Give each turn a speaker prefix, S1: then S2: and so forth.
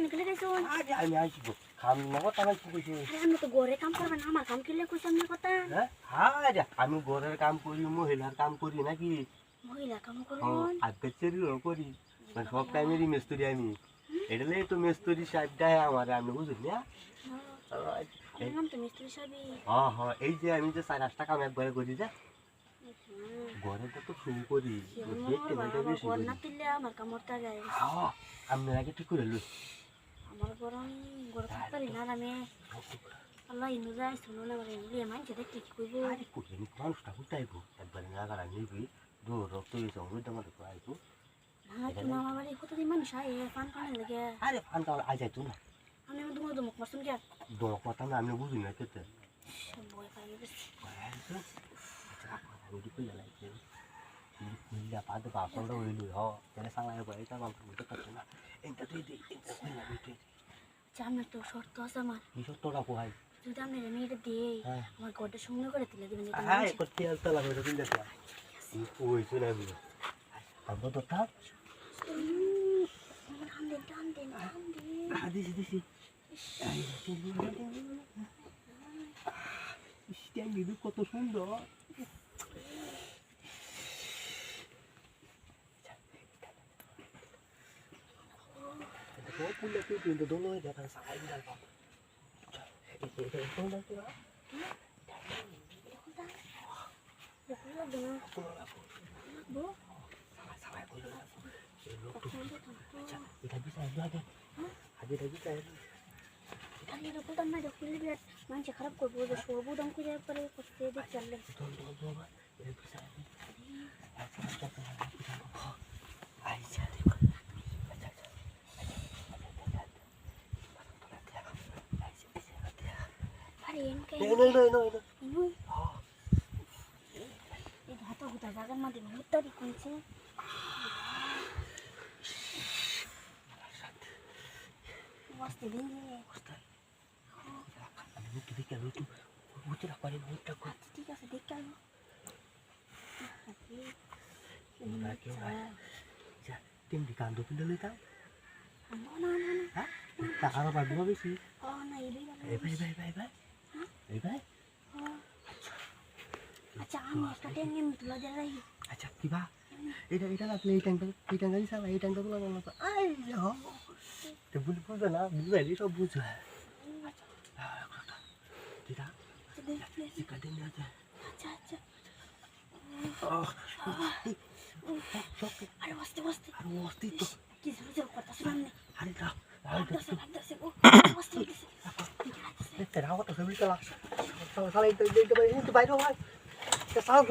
S1: নিকলে গেছো
S2: আরে আমি আইছি গো কাম না কথা নাই কইছি
S1: আরে আমি তো ঘরে কাম করবে না আমার কাম কিলে কইছ আমি কথা
S2: হ্যাঁ আরে আমি ঘরের কাম করি মহিলার কাম করি নাকি
S1: মহিলা কাম করো
S2: আবেচেরিও করি মানে সব টাইমেরই মিস্ত্রি আমি এটালে তো মিস্ত্রি সাহেবটা আমার আমি বুঝলি না
S1: নাম তো মিস্ত্রি সাহেবই
S2: হ্যাঁ হ্যাঁ এই যে আমি যে 4-5 টাকা একবারে করি যে ঘরে তো শুরু করি দেখতে দেখতে বেশি
S1: ঘর না তুললে আমার কামড়টা যায়
S2: হ্যাঁ আমি আগে ঠিক করে লই
S1: আমার গরম ঘরে থাকতারি না আমি আল্লাহ ইনু যায় শুনো না মানে ইনু মানছে দেখতে কি কইবো
S2: আরে কই আমি মানুষটা উঠাইবো একবারে না গাড়া নিবি দূর রক্ত হইছে ওই দাম তো আইবো
S1: না তো মামা বাড়ি কতদিন মানুষ আয় পান পান লাগে
S2: আরে ফান কাল আই যাইতো না
S1: আমি দুমো দুমো মাসুম কি
S2: দোয়া কথা না আমি বুঝি না কেতে
S1: বয় পাই গেছে
S2: আমি কি কইলা লাইছে মিল্লা পাদ বাসনটা হইলো হ তেরে সালায় বই এটা বাম করতে পারছ না এটা তুই দে এটা কইলা বিতে
S1: জামার তো শর্ত আছে আমার
S2: কি সত্যটা কই
S1: যদি আমি রেমিটা দিই আমার ঘরটা সুন্দর করে তুলে দিবেন এটা
S2: হ্যাঁ করতে আলতা লাগবে তো কিন্তু দেখা ওই চলে আমি তারপর তো থাক
S1: টান দেন
S2: দিছি দিছি স্ট্যান্ড দিদি কত সুন্দর পুলে তুই কিন্তু দোনো হয়ে দেখা সাই দিলাম এটা কোন লাগতো না এটা bisa aja aja bisa
S1: kan itu kan mah dah kulit lihat macam kerap kau buat sesuatu dong kulit pada pasti dia jalan hari ini kayak ini itu hata hutan bagan mah di hutan di kunci pasti dingin
S2: lutu dikit lutu lutu lah paling lutu kok
S1: tiga sedikit
S2: lagi ya tim di kantor pindah lu tahu hah tak kalau pagi apa sih
S1: oh nah ini
S2: bye
S1: acha আমি একটা টেনে তুলা দেয় রাই
S2: আচ্ছা কি বা এটা রাখলে এই ট্যাঙ্কটা গাড়ি চালা এই ট্যাঙ্কটা তুলা না আই যাও তো বুঝবে না বুঝবে সব বুঝবে ঠিক আছে ঠিক আছে
S1: আচ্ছা আচ্ছা আরে বসতে
S2: আরে ওস্তি তো
S1: কি জোর কথা শুনলে
S2: আরে না
S1: বসতে
S2: দেখতে রাও তো সবই তো লাগছে সালা এটা বাইরে হয় সালা